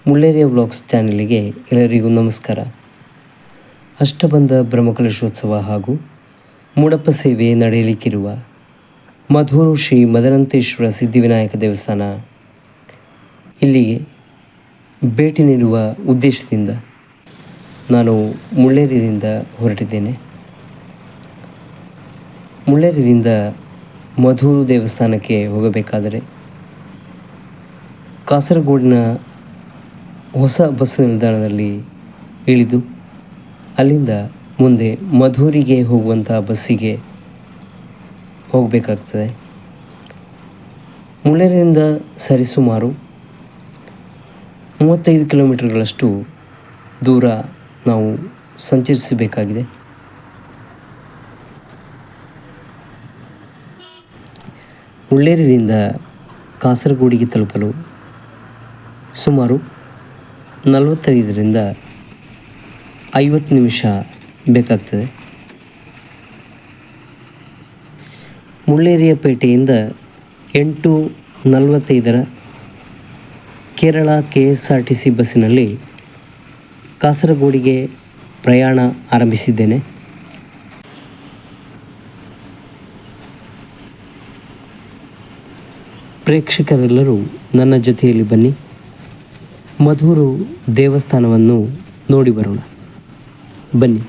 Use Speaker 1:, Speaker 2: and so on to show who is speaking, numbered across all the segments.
Speaker 1: Mulleria vlogs ಚಾನೆಲಿಗೆ ಎಲ್ಲರಿಗೂ ನಮಸ್ಕಾರ. ಅಷ್ಟಬಂಧ ಬ್ರಹ್ಮಕಲಶೋತ್ಸವ ಹಾಗೂ ಮೂಡಪ್ಪ ಸೇವೆ ನಡೆಯಲಿಕ್ಕಿರುವ ಮಧೂರು ಶ್ರೀ ಮದರಂತೇಶ್ವರ ಸಿದ್ಧಿವಿನಾಯಕ ದೇವಸ್ಥಾನ ಇಲ್ಲಿಗೆ ಭೇಟಿ ನೀಡುವ ಉದ್ದೇಶದಿಂದ ನಾನು ಮುಳ್ಳೇರಿಯಿಂದ ಹೊರಟಿದ್ದೇನೆ. ಮುಳ್ಳೇರಿಯಿಂದ ಮಧೂರು ದೇವಸ್ಥಾನಕ್ಕೆ ಹೋಗಬೇಕಾದರೆ ಕಾಸರಗೋಡಿನ ಹೊಸ ಬಸ್ ನಿಲ್ದಾಣದಲ್ಲಿ ಇಳಿದು ಅಲ್ಲಿಂದ ಮುಂದೆ ಮಧೂರಿಗೆ ಹೋಗುವಂಥ ಬಸ್ಸಿಗೆ ಹೋಗಬೇಕಾಗ್ತದೆ. ಮುಳ್ಳೇರಿಯಿಂದ ಸರಿಸುಮಾರು 35 ಕಿಲೋಮೀಟರ್ಗಳಷ್ಟು ದೂರ ನಾವು ಸಂಚರಿಸಬೇಕಾಗಿದೆ. ಮುಳ್ಳೇರಿಯಿಂದ ಕಾಸರಗೋಡಿಗೆ ತಲುಪಲು ಸುಮಾರು 45ರಿಂದ 50 ನಿಮಿಷ ಬೇಕಾಗ್ತದೆ. ಮುಳ್ಳೇರಿಯ ಪೇಟೆಯಿಂದ 8:45 ಕೇರಳ KSRTC ಬಸ್ಸಿನಲ್ಲಿ ಕಾಸರಗೋಡಿಗೆ ಪ್ರಯಾಣ ಆರಂಭಿಸಿದ್ದೇನೆ. ಪ್ರೇಕ್ಷಕರೆಲ್ಲರೂ ನನ್ನ ಜೊತೆಯಲ್ಲಿ ಬನ್ನಿ, ಮಧೂರು ದೇವಸ್ಥಾನವನ್ನು ನೋಡಿ ಬರೋಣ. ಬನ್ನಿ.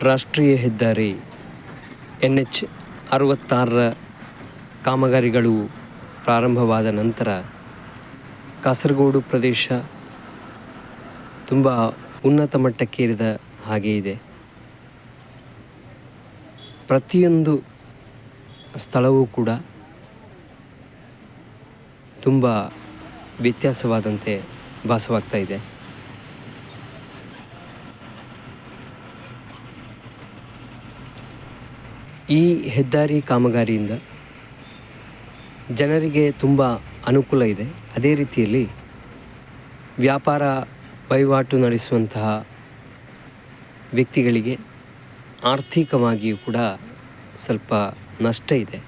Speaker 1: ರಾಷ್ಟ್ರೀಯ ಹೆದ್ದಾರಿ NH 66ರ ಕಾಮಗಾರಿಗಳು ಪ್ರಾರಂಭವಾದ ನಂತರ ಕಾಸರಗೋಡು ಪ್ರದೇಶ ತುಂಬ ಉನ್ನತ ಮಟ್ಟಕ್ಕೇರಿದ ಹಾಗೆ ಇದೆ. ಪ್ರತಿಯೊಂದು ಸ್ಥಳವೂ ಕೂಡ ತುಂಬ ವ್ಯತ್ಯಾಸವಾದಂತೆ ಭಾಸವಾಗ್ತಾ ಇದೆ. ಈ ಹೆದ್ದಾರಿ ಕಾಮಗಾರಿಯಿಂದ ಜನರಿಗೆ ತುಂಬ ಅನುಕೂಲ ಇದೆ. ಅದೇ ರೀತಿಯಲ್ಲಿ ವ್ಯಾಪಾರ ವಹಿವಾಟು ನಡೆಸುವಂತಹ ವ್ಯಕ್ತಿಗಳಿಗೆ ಆರ್ಥಿಕವಾಗಿಯೂ ಕೂಡ ಸ್ವಲ್ಪ ನಷ್ಟ ಇದೆ.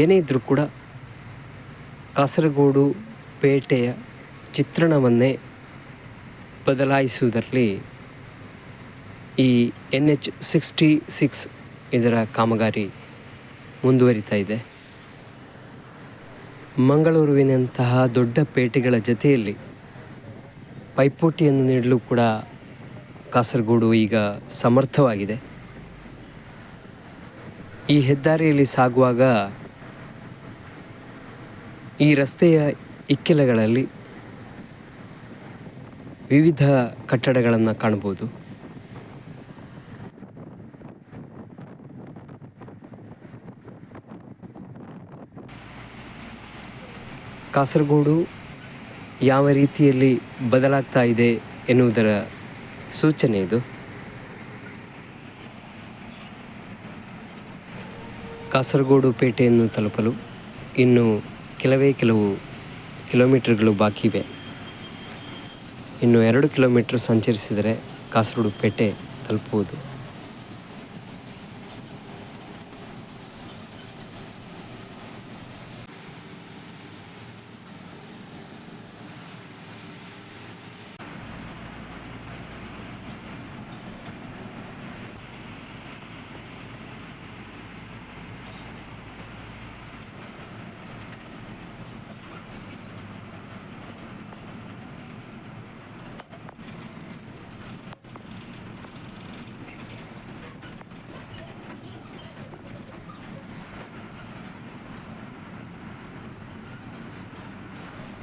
Speaker 1: ಏನೇ ಇದ್ದರೂ ಕೂಡ ಕಾಸರಗೋಡು ಪೇಟೆಯ ಚಿತ್ರಣವನ್ನೇ ಬದಲಾಯಿಸುವುದರಲ್ಲಿ ಈ NH 66 ಇದರ ಕಾಮಗಾರಿ ಮುಂದುವರಿತಾ ಇದೆ. ಮಂಗಳೂರುವಿನಂತಹ ದೊಡ್ಡ ಪೇಟೆಗಳ ಜೊತೆಯಲ್ಲಿ ಪೈಪೋಟಿಯನ್ನು ನೀಡಲು ಕೂಡ ಕಾಸರಗೋಡು ಈಗ ಸಮರ್ಥವಾಗಿದೆ. ಈ ಹೆದ್ದಾರಿಯಲ್ಲಿ ಸಾಗುವಾಗ ಈ ರಸ್ತೆಯ ಇಕ್ಕೆಲಗಳಲ್ಲಿ ವಿವಿಧ ಕಟ್ಟಡಗಳನ್ನು ಕಾಣಬಹುದು. ಕಾಸರಗೋಡು ಯಾವ ರೀತಿಯಲ್ಲಿ ಬದಲಾಗ್ತಾ ಇದೆ ಎನ್ನುವುದರ ಸೂಚನೆ ಇದು. ಕಾಸರಗೋಡು ಪೇಟೆಯನ್ನು ತಲುಪಲು ಇನ್ನು ಕೆಲವು ಕಿಲೋಮೀಟರ್ಗಳು ಬಾಕಿ ಇವೆ. ಇನ್ನು 2 ಕಿಲೋಮೀಟರ್ ಸಂಚರಿಸಿದರೆ ಕಾಸರಗೋಡು ಪೇಟೆ ತಲುಪುವುದು.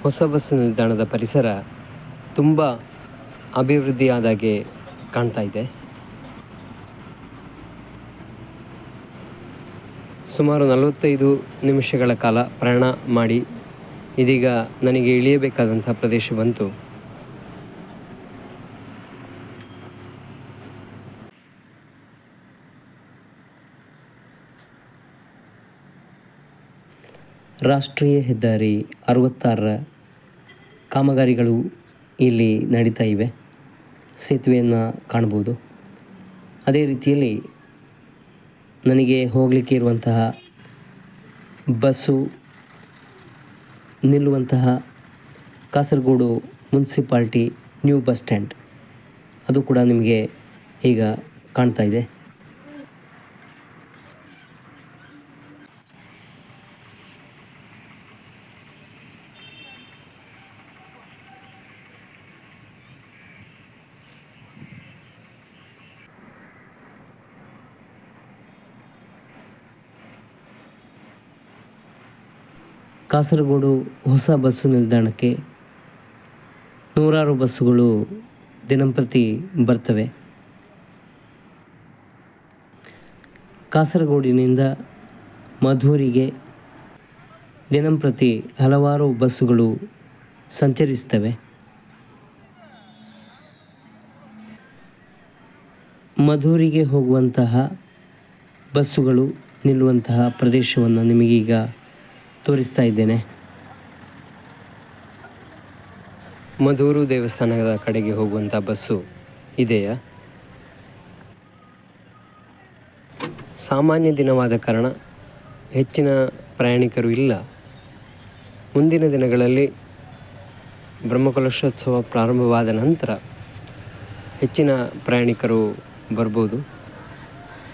Speaker 1: ಹೊಸ ಬಸ್ ನಿಲ್ದಾಣದ ಪರಿಸರ ತುಂಬ ಅಭಿವೃದ್ಧಿಯಾದಾಗೆ ಕಾಣ್ತಾ ಇದೆ. ಸುಮಾರು 45 ನಿಮಿಷಗಳ ಕಾಲ ಪ್ರಯಾಣ ಮಾಡಿ ಇದೀಗ ನನಗೆ ಇಳಿಯಬೇಕಾದಂಥ ಪ್ರದೇಶ ಬಂತು. ರಾಷ್ಟ್ರೀಯ ಹೆದ್ದಾರಿ 66ರ ಕಾಮಗಾರಿಗಳು ಇಲ್ಲಿ ನಡೀತಾ ಇವೆ. ಸೇತುವೆಯನ್ನು ಕಾಣ್ಬೋದು. ಅದೇ ರೀತಿಯಲ್ಲಿ ನನಗೆ ಹೋಗಲಿಕ್ಕೆ ಇರುವಂತಹ ಬಸ್ಸು ನಿಲ್ಲುವಂತಹ Kasaragod municipality new bus stand ಅದು ಕೂಡ ನಿಮಗೆ ಈಗ ಕಾಣ್ತಾ ಇದೆ. ಕಾಸರಗೋಡು ಹೊಸ ಬಸ್ಸು ನಿಲ್ದಾಣಕ್ಕೆ ನೂರಾರು ಬಸ್ಸುಗಳು ದಿನಂಪ್ರತಿ ಬರ್ತವೆ. ಕಾಸರಗೋಡಿನಿಂದ ಮಧೂರಿಗೆ ದಿನಂಪ್ರತಿ ಹಲವಾರು ಬಸ್ಸುಗಳು ಸಂಚರಿಸ್ತವೆ. ಮಧೂರಿಗೆ ಹೋಗುವಂತಹ ಬಸ್ಸುಗಳು ನಿಲ್ಲುವಂತಹ ಪ್ರದೇಶವನ್ನು ನಿಮಗೀಗ ತೋರಿಸ್ತಾ ಇದ್ದೇನೆ. ಮಧೂರು ದೇವಸ್ಥಾನದ ಕಡೆಗೆ ಹೋಗುವಂಥ ಬಸ್ಸು ಇದೆಯಾ? ಸಾಮಾನ್ಯ ದಿನವಾದ ಕಾರಣ ಹೆಚ್ಚಿನ ಪ್ರಯಾಣಿಕರು ಇಲ್ಲ. ಮುಂದಿನ ದಿನಗಳಲ್ಲಿ ಬ್ರಹ್ಮಕಲಶೋತ್ಸವ ಪ್ರಾರಂಭವಾದ ನಂತರ ಹೆಚ್ಚಿನ ಪ್ರಯಾಣಿಕರು ಬರ್ಬೋದು.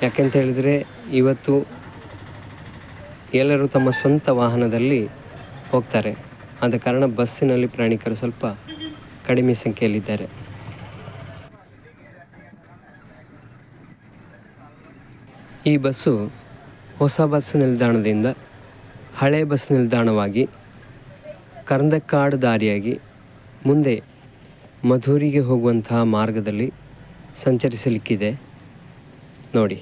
Speaker 1: ಯಾಕೆಂತ ಹೇಳಿದರೆ ಇವತ್ತು ಎಲ್ಲರೂ ತಮ್ಮ ಸ್ವಂತ ವಾಹನದಲ್ಲಿ ಹೋಗ್ತಾರೆ. ಆದ ಕಾರಣ ಬಸ್ಸಿನಲ್ಲಿ ಪ್ರಯಾಣಿಕರು ಸ್ವಲ್ಪ ಕಡಿಮೆ ಸಂಖ್ಯೆಯಲ್ಲಿದ್ದಾರೆ. ಈ ಬಸ್ಸು ಹೊಸ ಬಸ್ ನಿಲ್ದಾಣದಿಂದ ಹಳೆ ಬಸ್ ನಿಲ್ದಾಣವಾಗಿ ಕರ್ಂದಕ್ಕಾಡು ದಾರಿಯಾಗಿ ಮುಂದೆ ಮಧೂರಿಗೆ ಹೋಗುವಂತಹ ಮಾರ್ಗದಲ್ಲಿ ಸಂಚರಿಸಲಿಕ್ಕಿದೆ ನೋಡಿ.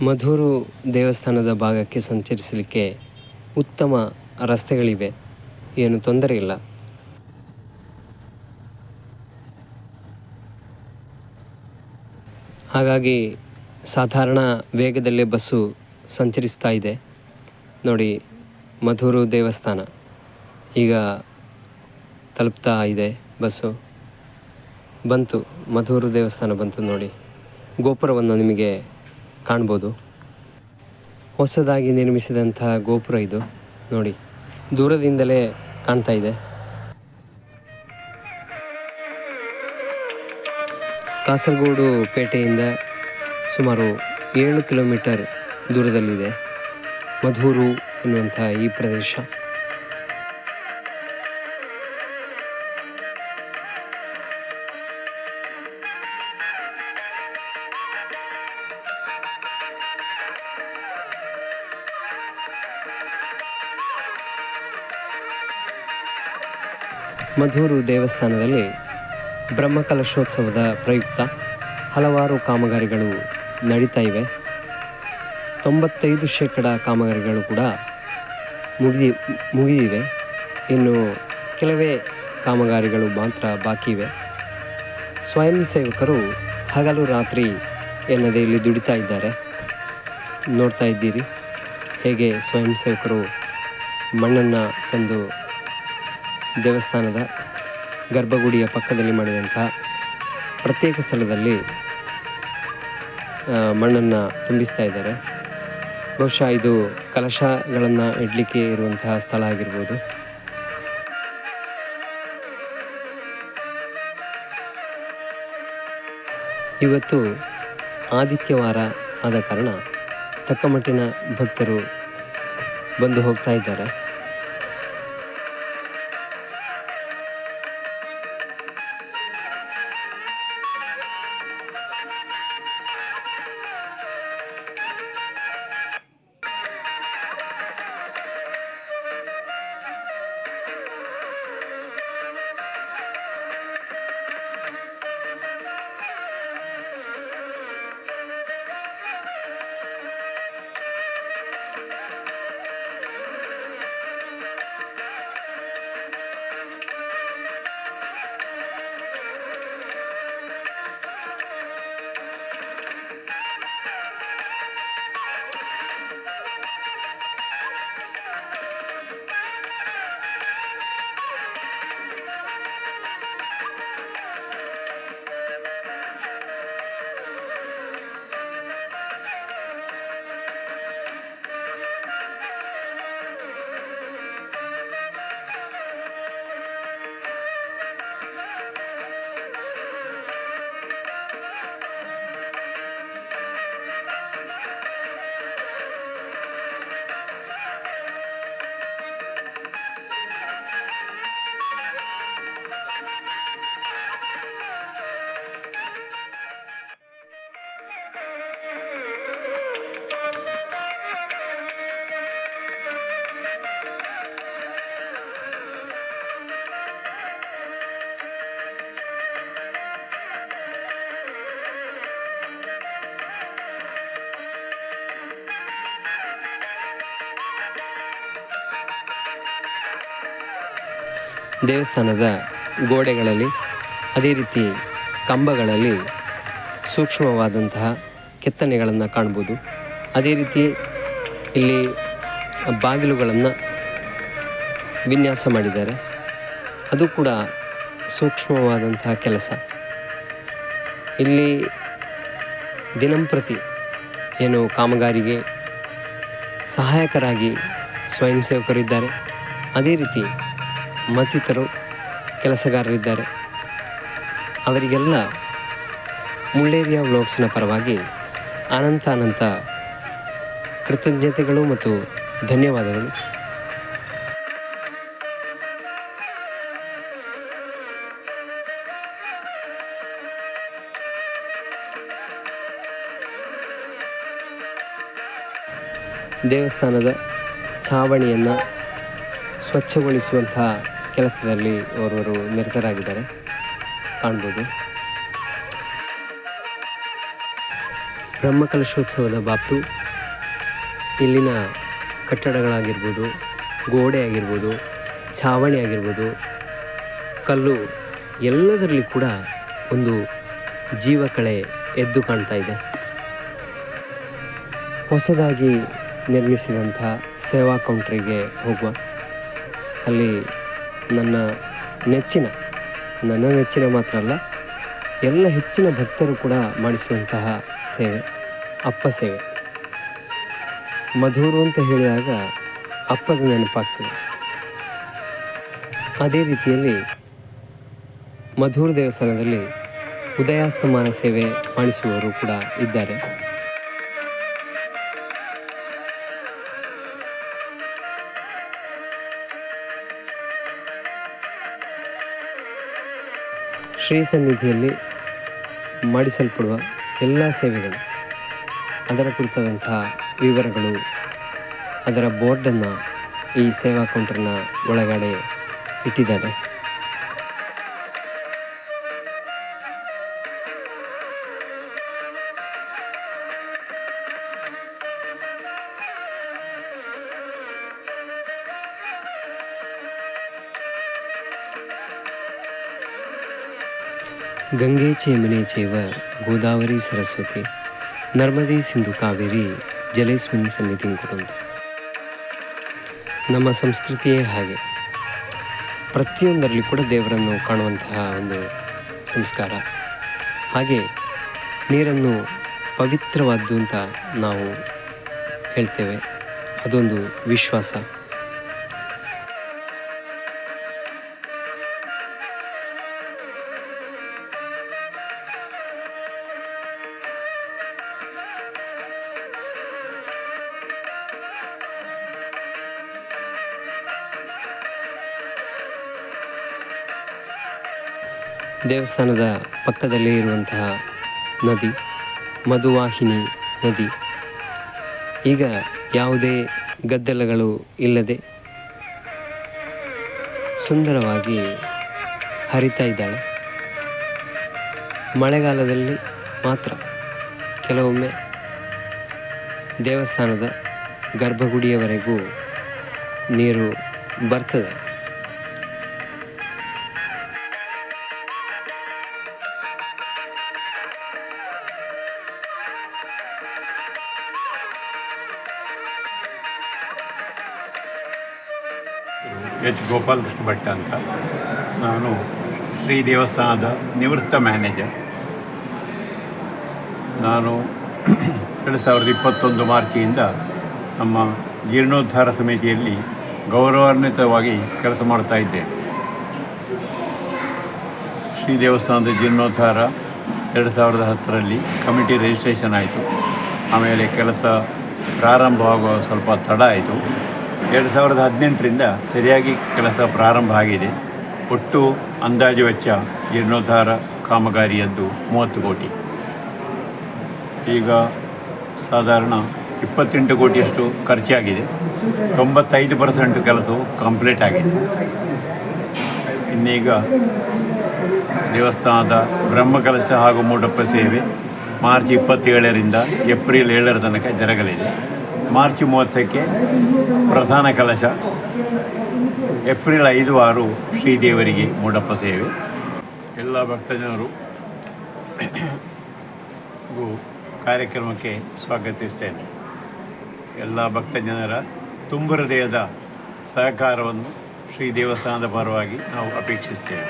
Speaker 1: ಮಧೂರು ದೇವಸ್ಥಾನದ ಭಾಗಕ್ಕೆ ಸಂಚರಿಸಲಿಕ್ಕೆ ಉತ್ತಮ ರಸ್ತೆಗಳಿವೆ, ಏನು ತೊಂದರೆ ಇಲ್ಲ. ಹಾಗಾಗಿ ಸಾಧಾರಣ ವೇಗದಲ್ಲೇ ಬಸ್ಸು ಸಂಚರಿಸ್ತಾ ಇದೆ ನೋಡಿ. ಮಧೂರು ದೇವಸ್ಥಾನ ಈಗ ತಲುಪ್ತಾ ಇದೆ ಬಸ್ಸು. ಬಂತು, ಮಧೂರು ದೇವಸ್ಥಾನ ಬಂತು ನೋಡಿ. ಗೋಪುರವನ್ನು ನಿಮಗೆ ಕಾಣ್ಬೋದು. ಹೊಸದಾಗಿ ನಿರ್ಮಿಸಿದಂತಹ ಗೋಪುರ ಇದು ನೋಡಿ, ದೂರದಿಂದಲೇ ಕಾಣ್ತಾ ಇದೆ. ಕಾಸರಗೋಡು ಪೇಟೆಯಿಂದ ಸುಮಾರು 7 ಕಿಲೋಮೀಟರ್ ದೂರದಲ್ಲಿದೆ ಮಧೂರು ಎನ್ನುವಂಥ ಈ ಪ್ರದೇಶ. ಮಧೂರು ದೇವಸ್ಥಾನದಲ್ಲಿ ಬ್ರಹ್ಮಕಲಶೋತ್ಸವದ ಪ್ರಯುಕ್ತ ಹಲವಾರು ಕಾಮಗಾರಿಗಳು ನಡೀತಾ ಇವೆ. 95% ಕಾಮಗಾರಿಗಳು ಕೂಡ ಮುಗಿದಿವೆ. ಇನ್ನು ಕೆಲವೇ ಕಾಮಗಾರಿಗಳು ಮಾತ್ರ ಬಾಕಿ ಇವೆ. ಸ್ವಯಂ ಸೇವಕರು ಹಗಲು ರಾತ್ರಿ ಎನ್ನದೇ ಇಲ್ಲಿ ದುಡಿತಾ ಇದ್ದಾರೆ. ನೋಡ್ತಾ ಇದ್ದೀರಿ ಹೇಗೆ ಸ್ವಯಂ ಸೇವಕರು ಮಣ್ಣನ್ನು ತಂದು ದೇವಸ್ಥಾನದ ಗರ್ಭಗುಡಿಯ ಪಕ್ಕದಲ್ಲಿ ಮಾಡಿದಂತಹ ಪ್ರತ್ಯೇಕ ಸ್ಥಳದಲ್ಲಿ ಮಣ್ಣನ್ನು ತುಂಬಿಸ್ತಾ ಇದ್ದಾರೆ. ಬಹುಶಃ ಇದು ಕಲಶಗಳನ್ನು ಇಡಲಿಕ್ಕೆ ಇರುವಂತಹ ಸ್ಥಳ ಆಗಿರ್ಬೋದು. ಇವತ್ತು ಆದಿತ್ಯವಾರ ಆದ ಕಾರಣ ತಕ್ಕಮಟ್ಟಿನ ಭಕ್ತರು ಬಂದು ಹೋಗ್ತಾ ಇದ್ದಾರೆ. ದೇವಸ್ಥಾನದ ಗೋಡೆಗಳಲ್ಲಿ ಅದೇ ರೀತಿ ಕಂಬಗಳಲ್ಲಿ ಸೂಕ್ಷ್ಮವಾದಂತಹ ಕೆತ್ತನೆಗಳನ್ನು ಕಾಣ್ಬೋದು. ಅದೇ ರೀತಿ ಇಲ್ಲಿ ಬಾಗಿಲುಗಳನ್ನು ವಿನ್ಯಾಸ ಮಾಡಿದ್ದಾರೆ. ಅದು ಕೂಡ ಸೂಕ್ಷ್ಮವಾದಂತಹ ಕೆಲಸ. ಇಲ್ಲಿ ದಿನಂಪ್ರತಿ ಏನು ಕಾಮಗಾರಿಗೆ ಸಹಾಯಕರಾಗಿ ಸ್ವಯಂ ಸೇವಕರಿದ್ದಾರೆ, ಅದೇ ರೀತಿ ಮತ್ತಿತರು ಕೆಲಸಗಾರರಿದ್ದಾರೆ. ಅವರಿಗೆಲ್ಲ ಮುಳ್ಳೇರಿಯಾ ವ್ಲಾಗ್ಸ್ನ ಪರವಾಗಿ ಅನಂತ ಕೃತಜ್ಞತೆಗಳು ಮತ್ತು ಧನ್ಯವಾದಗಳು. ದೇವಸ್ಥಾನದ ಛಾವಣಿಯನ್ನು ಸ್ವಚ್ಛಗೊಳಿಸುವಂತಹ ಕೆಲಸದಲ್ಲಿ ಓರ್ವರು ನಿರತರಾಗಿದ್ದಾರೆ ಕಾಣ್ಬೋದು. ಬ್ರಹ್ಮಕಲಶೋತ್ಸವದ ಬಾಬ್ತು ಇಲ್ಲಿನ ಕಟ್ಟಡಗಳಾಗಿರ್ಬೋದು, ಗೋಡೆ ಆಗಿರ್ಬೋದು, ಛಾವಣಿ ಆಗಿರ್ಬೋದು, ಕಲ್ಲು ಎಲ್ಲದರಲ್ಲಿ ಕೂಡ ಒಂದು ಜೀವಕಳೆ ಎದ್ದು ಕಾಣ್ತಾ ಇದೆ. ಹೊಸದಾಗಿ ನಿರ್ಮಿಸಿದಂಥ ಸೇವಾ ಕೌಂಟ್ರಿಗೆ ಹೋಗುವ ಅಲ್ಲಿ ನನ್ನ ನೆಚ್ಚಿನ ಮಾತ್ರ ಅಲ್ಲ, ಎಲ್ಲ ಹೆಚ್ಚಿನ ಭಕ್ತರು ಕೂಡ ಮಾಡಿಸುವಂತಹ ಸೇವೆ ಅಪ್ಪ ಸೇವೆ. ಮಧೂರು ಅಂತ ಹೇಳಿದಾಗ ಅಪ್ಪದ ನೆನಪಾಗ್ತದೆ. ಅದೇ ರೀತಿಯಲ್ಲಿ ಮಧೂರು ದೇವಸ್ಥಾನದಲ್ಲಿ ಉದಯಾಸ್ತಮಾನ ಸೇವೆ ಮಾಡಿಸುವವರು ಕೂಡ ಇದ್ದಾರೆ. ಶ್ರೀ ಸನ್ನಿಧಿಯಲ್ಲಿ ಮಾಡಿಸಲ್ಪಡುವ ಎಲ್ಲ ಸೇವೆಗಳು, ಅದರ ಕುರಿತಾದಂತಹ ವಿವರಗಳು, ಅದರ ಬೋರ್ಡನ್ನು ಈ ಸೇವಾ ಕೌಂಟರ್ನ ಒಳಗಡೆ ಇಟ್ಟಿದ್ದಾರೆ. ಗಂಗೆ ಚೇಮನೆ ಚೇವ ಗೋದಾವರಿ ಸರಸ್ವತಿ ನರ್ಮದೆ ಸಿಂಧು ಕಾವೇರಿ ಜಲೇಸ್ಮಿನ್ ಸನ್ನಿಧಿ ಕೊಡುವಂತ ನಮ್ಮ ಸಂಸ್ಕೃತಿಯೇ ಹಾಗೆ. ಪ್ರತಿಯೊಂದರಲ್ಲಿ ಕೂಡ ದೇವರನ್ನು ಕಾಣುವಂತಹ ಒಂದು ಸಂಸ್ಕಾರ. ಹಾಗೆ ನೀರನ್ನು ಪವಿತ್ರವಾದ್ದು ಅಂತ ನಾವು ಹೇಳ್ತೇವೆ, ಅದೊಂದು ವಿಶ್ವಾಸ. ದೇವಸ್ಥಾನದ ಪಕ್ಕದಲ್ಲೇ ಇರುವಂತಹ ನದಿ ಮಧುವಾಹಿನಿ ನದಿ ಈಗ ಯಾವುದೇ ಗದ್ದಲಗಳು ಇಲ್ಲದೆ ಸುಂದರವಾಗಿ ಹರಿತಾ ಇದ್ದಾಳೆ. ಮಳೆಗಾಲದಲ್ಲಿ ಮಾತ್ರ ಕೆಲವೊಮ್ಮೆ ದೇವಸ್ಥಾನದ ಗರ್ಭಗುಡಿಯವರೆಗೂ ನೀರು ಬರ್ತದೆ.
Speaker 2: ಎಚ್ ಗೋಪಾಲಕೃಷ್ಣ ಭಟ್ ಅಂತ. ನಾನು ಶ್ರೀ ದೇವಸ್ಥಾನದ ನಿವೃತ್ತ ಮ್ಯಾನೇಜರ್. ನಾನು 2021 ಮಾರ್ಚಿಯಿಂದ ನಮ್ಮ ಜೀರ್ಣೋದ್ಧಾರ ಸಮಿತಿಯಲ್ಲಿ ಗೌರವಾನ್ವಿತವಾಗಿ ಕೆಲಸ ಮಾಡ್ತಾ ಇದ್ದೇನೆ. ಶ್ರೀ ದೇವಸ್ಥಾನದ ಜೀರ್ಣೋದ್ಧಾರ 2010ರಲ್ಲಿ ಕಮಿಟಿ ರಿಜಿಸ್ಟ್ರೇಷನ್ ಆಯಿತು. ಆಮೇಲೆ ಕೆಲಸ ಪ್ರಾರಂಭವಾಗುವ ಸ್ವಲ್ಪ ತಡ ಆಯಿತು. 2018ರಿಂದ ಸರಿಯಾಗಿ ಕೆಲಸ ಪ್ರಾರಂಭ ಆಗಿದೆ. ಒಟ್ಟು ಅಂದಾಜು ವೆಚ್ಚ ಜೀರ್ಣೋದ್ಧಾರ ಕಾಮಗಾರಿಯದ್ದು 30 ಕೋಟಿ. ಈಗ ಸಾಧಾರಣ 28 ಕೋಟಿಯಷ್ಟು ಖರ್ಚಾಗಿದೆ. 95% ಕೆಲಸವು ಕಂಪ್ಲೀಟ್ ಆಗಿದೆ. ಇನ್ನೀಗ ದೇವಸ್ಥಾನದ ಬ್ರಹ್ಮಕಲಶ ಹಾಗೂ ಮೂಡಪ್ಪ ಸೇವೆ ಮಾರ್ಚ್ 27ರಿಂದ ಏಪ್ರಿಲ್ 7 ತನಕ ಜರಗಲಿದೆ. ಮಾರ್ಚ್ 30ಕ್ಕೆ ಪ್ರಧಾನ ಕಲಶ, ಏಪ್ರಿಲ್ 5, 6 ಶ್ರೀದೇವರಿಗೆ ಮೂಡಪ್ಪ ಸೇವೆ. ಎಲ್ಲ ಭಕ್ತಜನರು ಕಾರ್ಯಕ್ರಮಕ್ಕೆ ಸ್ವಾಗತಿಸ್ತೇನೆ. ಎಲ್ಲ ಭಕ್ತಜನರ ತುಂಬ ಹೃದಯದ ಸಹಕಾರವನ್ನು ಶ್ರೀ ದೇವಸ್ಥಾನದ ಪರವಾಗಿ ನಾವು ಅಪೇಕ್ಷಿಸ್ತೇವೆ.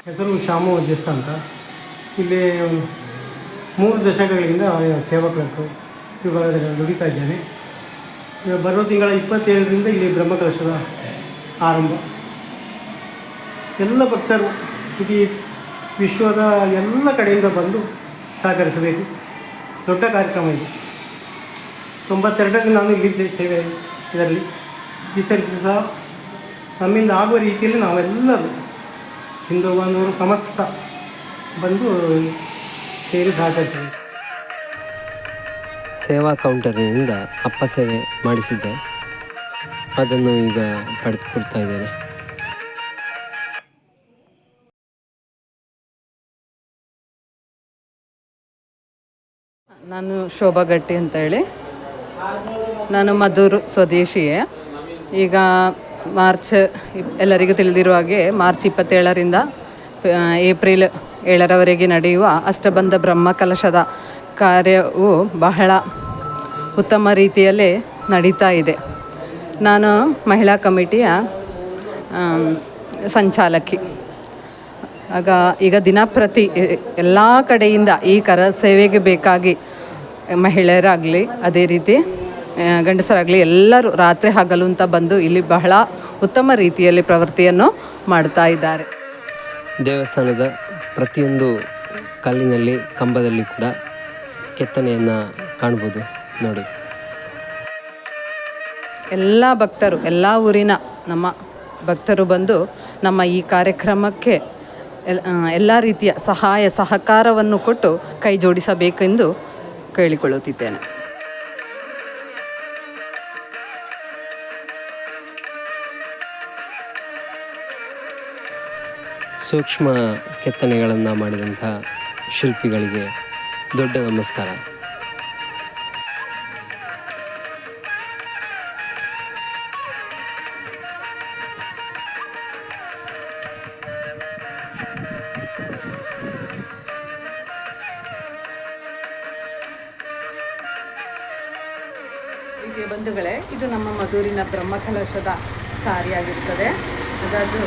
Speaker 3: ಹೆಸರು ಶಾಮು ಜೆಸ್ ಅಂತ. ಇಲ್ಲಿ 3 ದಶಕಗಳಿಂದ ಸೇವಕರು ವಿಭಾಗದಲ್ಲಿ ದುಡಿತಾ ಇದ್ದೇನೆ. ಬರೋ ತಿಂಗಳ 27ರಿಂದ ಇಲ್ಲಿ ಬ್ರಹ್ಮಕಲಶದ ಆರಂಭ. ಎಲ್ಲ ಭಕ್ತರು ಇಡೀ ವಿಶ್ವದ ಎಲ್ಲ ಕಡೆಯಿಂದ ಬಂದು ಸಹಕರಿಸಬೇಕು. ದೊಡ್ಡ ಕಾರ್ಯಕ್ರಮ ಇದು. 92ರಲ್ಲಿ ನಾನು ಇಲ್ಲಿದ್ದೆ ಸೇವೆ ಇದರಲ್ಲಿ. ಈ ಸರಿ ಸಹ ನಮ್ಮಿಂದ ಆಗುವ ರೀತಿಯಲ್ಲಿ ನಾವೆಲ್ಲರೂ ಹಿಂದೂ ಬಂದವರು ಸಮಸ್ತ ಬಂದು ಸೇರಿ ಸಹಕರಿಸಬೇಕು.
Speaker 1: ಸೇವಾ ಕೌಂಟರಿನಿಂದ ಅಪ್ಪ ಸೇವೆ ಮಾಡಿಸಿದ್ದೆ, ಅದನ್ನು ಈಗ ಪಡೆದುಕೊಳ್ತಾ ಇದ್ದೇನೆ.
Speaker 4: ನಾನು ಶೋಭಾ ಗಟ್ಟಿ ಅಂತೇಳಿ, ನಾನು ಮದ್ದೂರು ಸ್ವದೇಶಿಯೇ. ಈಗ ಮಾರ್ಚ್ ಎಲ್ಲರಿಗೂ ತಿಳಿದಿರುವ ಹಾಗೆ ಮಾರ್ಚ್ 27ರಿಂದ ಏಪ್ರಿಲ್ 7ರವರೆಗೆ ನಡೆಯುವ ಅಷ್ಟಬಂಧ ಬ್ರಹ್ಮಕಲಶದ ಕಾರ್ಯವು ಬಹಳ ಉತ್ತಮ ರೀತಿಯಲ್ಲಿ ನಡೀತಾ ಇದೆ. ನಾನು ಮಹಿಳಾ ಕಮಿಟಿಯ ಸಂಚಾಲಕಿ. ಈಗ ದಿನಪ್ರತಿ ಎಲ್ಲ ಕಡೆಯಿಂದ ಈ ಕರ ಸೇವೆಗೆ ಬೇಕಾಗಿ ಮಹಿಳೆಯರಾಗಲಿ ಅದೇ ರೀತಿ ಗಂಡಸರಾಗಲಿ ಎಲ್ಲರೂ ರಾತ್ರಿ ಹಗಲು ಅಂತ ಬಂದು ಇಲ್ಲಿ ಬಹಳ ಉತ್ತಮ ರೀತಿಯಲ್ಲಿ ಪ್ರವೃತ್ತಿಯನ್ನು ಮಾಡ್ತಾ ಇದ್ದಾರೆ.
Speaker 1: ದೇವಸ್ಥಾನದ ಪ್ರತಿಯೊಂದು ಕಲ್ಲಿನಲ್ಲಿ ಕಂಬದಲ್ಲಿ ಕೂಡ ಕೆತ್ತನೆಯನ್ನು ಕಾಣ್ಬೋದು ನೋಡಿ.
Speaker 4: ಎಲ್ಲ ಭಕ್ತರು, ಎಲ್ಲ ಊರಿನ ನಮ್ಮ ಭಕ್ತರು ಬಂದು ನಮ್ಮ ಈ ಕಾರ್ಯಕ್ರಮಕ್ಕೆ ಎಲ್ಲ ರೀತಿಯ ಸಹಾಯ ಸಹಕಾರವನ್ನು ಕೊಟ್ಟು ಕೈ ಜೋಡಿಸಬೇಕೆಂದು ಕೇಳಿಕೊಳ್ಳುತ್ತಿದ್ದೇನೆ.
Speaker 1: ಸೂಕ್ಷ್ಮ ಕೆತ್ತನೆಗಳನ್ನು ಮಾಡಿದಂಥ ಶಿಲ್ಪಿಗಳಿಗೆ ದೊಡ್ಡ ನಮಸ್ಕಾರ.
Speaker 4: ಪ್ರೀತಿಯ ಬಂಧುಗಳೇ, ಇದು ನಮ್ಮ ಮಧೂರಿನ ಬ್ರಹ್ಮಕಲಶದ ಸಾರಿಯಾಗಿರುತ್ತದೆ. ಅದದು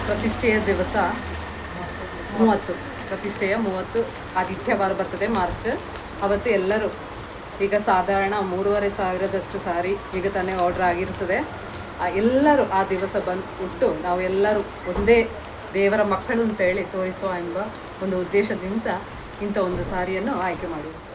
Speaker 4: ಪ್ರತಿಷ್ಠೆಯ ದಿವಸ 30, ಪ್ರತಿಷ್ಠೆಯ 30 ಆದಿತ್ಯವಾರ ಬರ್ತದೆ, ಮಾರ್ಚ್. ಅವತ್ತು ಎಲ್ಲರೂ ಈಗ ಸಾಧಾರಣ 3500 ಸಾರಿ ಈಗ ತಾನೇ ಆರ್ಡ್ರ್ ಆಗಿರ್ತದೆ. ಎಲ್ಲರೂ ಆ ದಿವಸ ಬಂದು ನಾವು ಎಲ್ಲರೂ ಒಂದೇ ದೇವರ ಮಕ್ಕಳು ಅಂತೇಳಿ ತೋರಿಸುವ ಎಂಬ ಒಂದು ಉದ್ದೇಶದಿಂದ ಇಂಥ ಒಂದು ಸಾರಿಯನ್ನು ಆಯ್ಕೆ ಮಾಡಿರುತ್ತೇವೆ.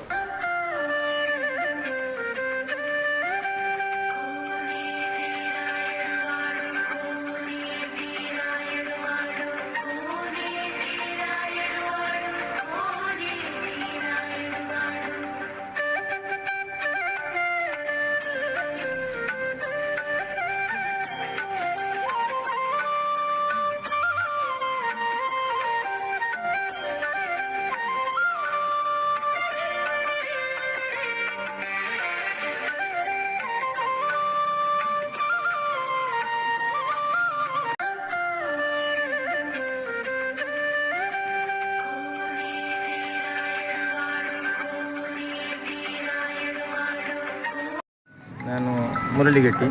Speaker 5: ನಾನು ಮುರಳಿಗಟ್ಟಿ.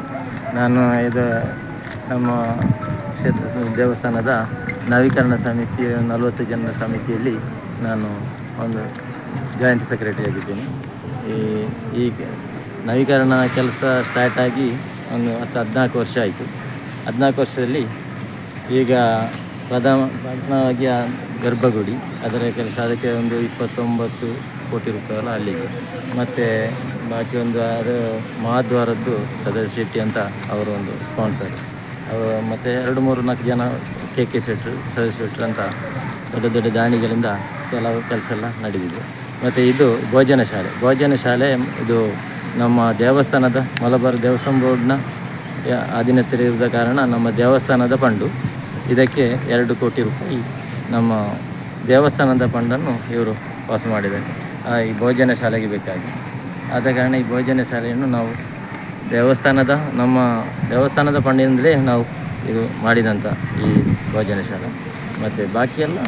Speaker 5: ನಾನು ಇದು ನಮ್ಮ ದೇವಸ್ಥಾನದ ನವೀಕರಣ ಸಮಿತಿಯ 40 ಜನರ ಸಮಿತಿಯಲ್ಲಿ ನಾನು ಒಂದು ಜಾಯಿಂಟ್ ಸೆಕ್ರೆಟರಿ ಆಗಿದ್ದೇನೆ. ಈ ನವೀಕರಣ ಕೆಲಸ ಸ್ಟಾರ್ಟ್ ಆಗಿ ಒಂದು 14 ವರ್ಷ ಆಯಿತು. 14 ವರ್ಷದಲ್ಲಿ ಈಗ ಪ್ರಧಾನವಾಗಿ ಗರ್ಭಗುಡಿ ಅದರ ಕೆಲಸ, ಅದಕ್ಕೆ ಒಂದು 29 ಕೋಟಿ ರೂಪಾಯಿ ಅಲ್ಲಿಗೆ. ಮತ್ತು ಬಾಕಿ ಒಂದು ಅದು ಮಹಾದ್ವಾರದ್ದು ಸದಸ್ಯ ಶೆಟ್ಟಿ ಅಂತ ಅವರು ಒಂದು ಸ್ಪಾನ್ಸರ್. ಅವರು ಮತ್ತು 2-3-4 ಜನ KK ಶೆಟ್ರು, ಸದಸ್ಯ ಶೆಟ್ರು ಅಂತ ದೊಡ್ಡ ದೊಡ್ಡ ದಾನಿಗಳಿಂದ ಕೆಲವು ಕೆಲಸ ಎಲ್ಲ ನಡೆದಿದೆ. ಮತ್ತು ಇದು ಭೋಜನ ಶಾಲೆ ಇದು ನಮ್ಮ ದೇವಸ್ಥಾನದ ಮಲಬಾರ್ ದೇವಸ್ಥಾನ ಬೋರ್ಡ್ನ ಅಧೀನತೆ ಇರುವ ಕಾರಣ ನಮ್ಮ ದೇವಸ್ಥಾನದ ಫಂಡು ಇದಕ್ಕೆ 2 ಕೋಟಿ ರೂಪಾಯಿ ನಮ್ಮ ದೇವಸ್ಥಾನದ ಫಂಡನ್ನು ಇವರು ಪಾಸ್ ಮಾಡಿದ್ದಾರೆ ಈ ಭೋಜನ ಶಾಲೆಗೆ ಬೇಕಾಗಿ. ಆದ ಕಾರಣ ಈ ಭೋಜನ ಶಾಲೆಯನ್ನು ನಾವು ನಮ್ಮ ದೇವಸ್ಥಾನದ ಫಂಡಿನಿಂದಲೇ ನಾವು ಇದು ಮಾಡಿದಂಥ ಈ ಭೋಜನ ಶಾಲೆ. ಮತ್ತು ಬಾಕಿಯೆಲ್ಲ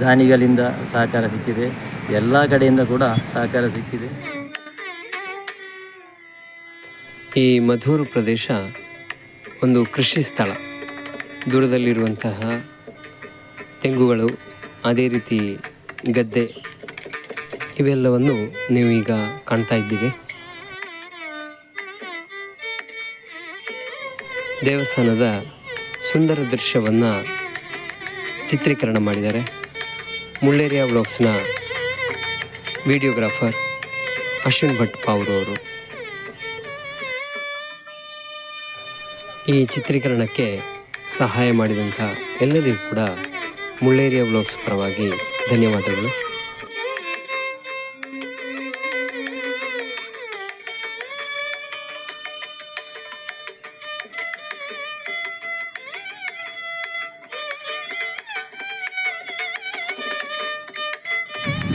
Speaker 5: ದಾನಿಗಳಿಂದ ಸಹಕಾರ ಸಿಕ್ಕಿದೆ, ಎಲ್ಲ ಕಡೆಯಿಂದ ಕೂಡ ಸಹಕಾರ ಸಿಕ್ಕಿದೆ.
Speaker 1: ಈ ಮಧೂರು ಪ್ರದೇಶ ಒಂದು ಕೃಷಿ ಸ್ಥಳ. ದೂರದಲ್ಲಿರುವಂತಹ ತೆಂಗುಗಳು, ಅದೇ ರೀತಿ ಗದ್ದೆ, ಇವೆಲ್ಲವನ್ನು ನೀವು ಈಗ ಕಾಣ್ತಾ ಇದ್ದೀರಿ. ದೇವಸ್ಥಾನದ ಸುಂದರ ದೃಶ್ಯವನ್ನು ಚಿತ್ರೀಕರಣ ಮಾಡಿದ್ದಾರೆ ಮುಳ್ಳೇರಿಯಾ ವ್ಲಾಗ್ಸ್ನ ವಿಡಿಯೋಗ್ರಾಫರ್ ಅಶ್ವಿನ್ ಭಟ್ ಪಾವ್ರವರು. ಈ ಚಿತ್ರೀಕರಣಕ್ಕೆ ಸಹಾಯ ಮಾಡಿದಂಥ ಎಲ್ಲರಿಗೂ ಕೂಡ ಮುಳ್ಳೇರಿಯಾ ವ್ಲಾಗ್ಸ್ ಪರವಾಗಿ ಧನ್ಯವಾದಗಳು.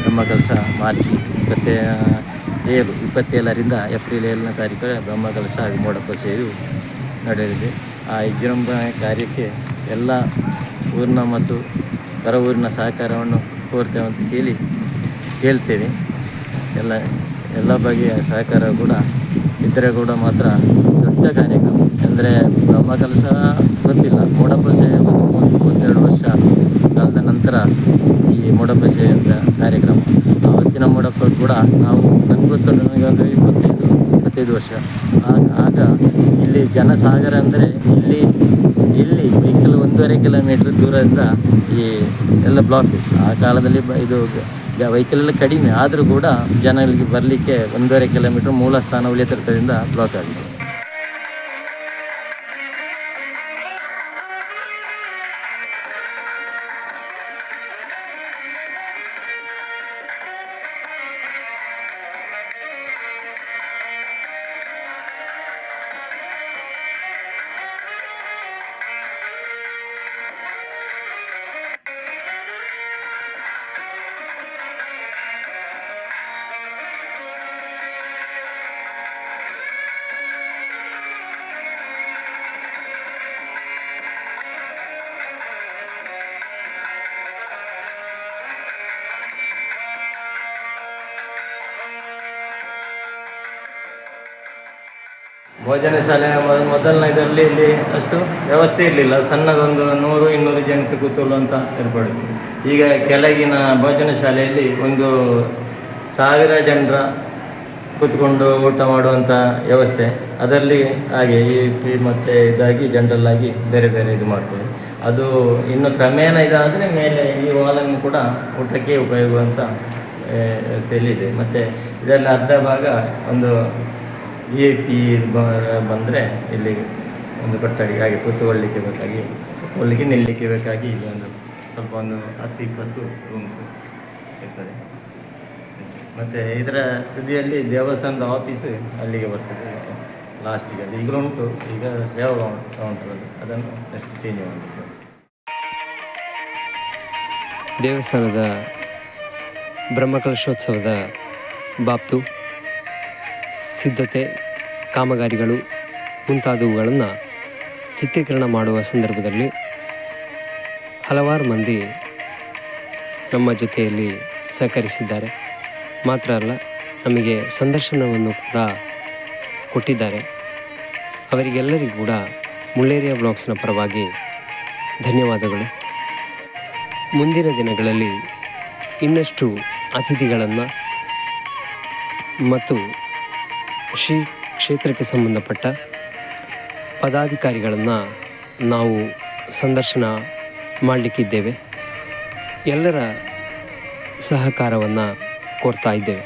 Speaker 5: ಬ್ರಹ್ಮಕಲಶ ಮಾರ್ಚ್ 27ರಿಂದ ಏಪ್ರಿಲ್ 7ನೇ ತಾರೀಕು ಬ್ರಹ್ಮಕಲಶ ಹಾಗೂ ಮೋಡಪ್ಪ ಸೇವೆಯು ನಡೆಯಲಿದೆ. ಆ ವಿಜೃಂಭಣೆ ಕಾರ್ಯಕ್ಕೆ ಎಲ್ಲ ಊರಿನ ಮತ್ತು ಹೊರ ಊರಿನ ಸಹಕಾರವನ್ನು ಕೋರ್ತೇವೆ ಅಂತ ಕೇಳ್ತೇವೆ. ಎಲ್ಲ ಬಗೆಯ ಸಹಕಾರ ಕೂಡ ಇದ್ದರೆ ಕೂಡ ಮಾತ್ರ ದೊಡ್ಡ ಕಾರ್ಯಕ್ರಮ. ಅಂದರೆ ಬ್ರಹ್ಮಕಲಶ ಗೊತ್ತಿಲ್ಲ, ಮೋಡಪ್ಪ ಸೇವೆ 32 ವರ್ಷ ಕಾಲದ ನಂತರ ಈ ಮೋಡಪ್ಪ ಸೇವೆ ಅಂತ ಕಾರ್ಯಕ್ರಮ. ಆವತ್ತಿನ ಮೋಡಪ್ಪ ಕೂಡ ನನಗೆ ಗೊತ್ತು, ನನಗೆ ಒಂದು 25 ವರ್ಷ. ಆಗ ಇಲ್ಲಿ ಜನಸಾಗರ ಅಂದರೆ ಇಲ್ಲಿ ವೆಹಿಕಲ್ 1.5 ಕಿಲೋಮೀಟ್ರ್ ದೂರದಿಂದ ಈ ಎಲ್ಲ ಬ್ಲಾಕ್. ಆ ಕಾಲದಲ್ಲಿ ಇದು ವೆಹಿಕಲ್ ಎಲ್ಲ ಕಡಿಮೆ ಆದರೂ ಕೂಡ ಜನ ಇಲ್ಲಿಗೆ ಬರಲಿಕ್ಕೆ 1.5 ಕಿಲೋಮೀಟ್ರ್ ಮೂಲ ಸ್ಥಾನ ಉಳಿತರದಿಂದ ಬ್ಲಾಕ್ ಆಗಿದೆ. ಭೋಜನ ಶಾಲೆ ಮೊದಲನೇ ಇದರಲ್ಲಿ ಇಲ್ಲಿ ಅಷ್ಟು ವ್ಯವಸ್ಥೆ ಇರಲಿಲ್ಲ. ಸಣ್ಣದೊಂದು 100-200 ಜನಕ್ಕೆ ಕೂತ್ಕೊಳ್ಳುವಂಥ ಏರ್ಪಡಿತ್ತು. ಈಗ ಕೆಳಗಿನ ಭೋಜನ ಶಾಲೆಯಲ್ಲಿ 1,000 ಜನರ ಕೂತ್ಕೊಂಡು ಊಟ ಮಾಡುವಂಥ ವ್ಯವಸ್ಥೆ. ಅದರಲ್ಲಿ ಹಾಗೆ EP ಮತ್ತು ಇದಾಗಿ ಜನರಲ್ಲಾಗಿ ಬೇರೆ ಬೇರೆ ಇದು ಮಾಡ್ತೇವೆ. ಅದು ಇನ್ನು ಕ್ರಮೇಣ ಇದಾದರೆ ಮೇಲೆ ಈ ಹಾಲನ್ನು ಕೂಡ ಊಟಕ್ಕೆ ಉಪಯೋಗುವಂಥ ವ್ಯವಸ್ಥೆಯಲ್ಲಿ ಇದೆ. ಮತ್ತು ಇದರಲ್ಲಿ ಅರ್ಧ ಭಾಗ ಒಂದು VIP ಬಂದರೆ ಇಲ್ಲಿ ಒಂದು ಕೊಠಡಿ ಹಾಗೆ ಕೂತ್ಕೊಳ್ಳಿಕ್ಕೆ ಬೇಕಾಗಿ, ನಿಲ್ಲಲಿಕ್ಕೆ ಬೇಕಾಗಿ ಒಂದು ಸ್ವಲ್ಪ 10-20 ರೂಮ್ಸ್ ಇರ್ತದೆ. ಮತ್ತು ಇದರ ತುದಿಯಲ್ಲಿ ದೇವಸ್ಥಾನದ ಆಫೀಸು ಅಲ್ಲಿಗೆ ಬರ್ತದೆ ಲಾಸ್ಟಿಗೆ. ಅದು ಈಗಲೂ ಉಂಟು, ಈಗ ಸೇವಾ ಕೌಂಟರ್ ಅದನ್ನು ನೆಕ್ಸ್ಟ್ ಚೇಂಜ್ ಮಾಡಬೇಕು.
Speaker 1: ದೇವಸ್ಥಾನದ ಬ್ರಹ್ಮಕಲಶೋತ್ಸವದ ಬಾಬ್ತು ಸಿದ್ಧತೆ, ಕಾಮಗಾರಿಗಳು ಮುಂತಾದವುಗಳನ್ನು ಚಿತ್ರೀಕರಣ ಮಾಡುವ ಸಂದರ್ಭದಲ್ಲಿ ಹಲವಾರು ಮಂದಿ ನಮ್ಮ ಜೊತೆಯಲ್ಲಿ ಸಹಕರಿಸಿದ್ದಾರೆ. ಮಾತ್ರ ಅಲ್ಲ, ನಮಗೆ ಸಂದರ್ಶನವನ್ನು ಕೂಡ ಕೊಟ್ಟಿದ್ದಾರೆ. ಅವರಿಗೆಲ್ಲರಿಗೂ ಕೂಡ ಮುಳ್ಳೇರಿಯಾ ಬ್ಲಾಗ್ಸ್ನ ಪರವಾಗಿ ಧನ್ಯವಾದಗಳು. ಮುಂದಿನ ದಿನಗಳಲ್ಲಿ ಇನ್ನಷ್ಟು ಅತಿಥಿಗಳನ್ನು ಮತ್ತು ಶ್ರೀ ಕ್ಷೇತ್ರಕ್ಕೆ ಸಂಬಂಧಪಟ್ಟ ಪದಾಧಿಕಾರಿಗಳನ್ನು ನಾವು ಸಂದರ್ಶನ ಮಾಡಲಿಕ್ಕಿದ್ದೇವೆ. ಎಲ್ಲರ ಸಹಕಾರವನ್ನು ಕೋರ್ತಾ ಇದ್ದೇವೆ.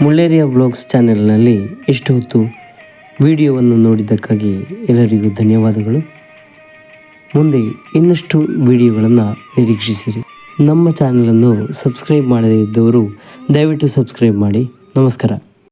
Speaker 1: ಮುಳ್ಳೇರಿಯಾ ವ್ಲಾಗ್ಸ್ ಚಾನೆಲ್ನಲ್ಲಿ ಇಷ್ಟು ಹೊತ್ತು ವಿಡಿಯೋವನ್ನು ನೋಡಿದ್ದಕ್ಕಾಗಿ ಎಲ್ಲರಿಗೂ ಧನ್ಯವಾದಗಳು. ಮುಂದೆ ಇನ್ನಷ್ಟು ವಿಡಿಯೋಗಳನ್ನು ನಿರೀಕ್ಷಿಸಿರಿ. ನಮ್ಮ ಚಾನಲನ್ನು ಸಬ್ಸ್ಕ್ರೈಬ್ ಮಾಡದೇ ಇದ್ದವರು ದಯವಿಟ್ಟು ಸಬ್ಸ್ಕ್ರೈಬ್ ಮಾಡಿ. ನಮಸ್ಕಾರ.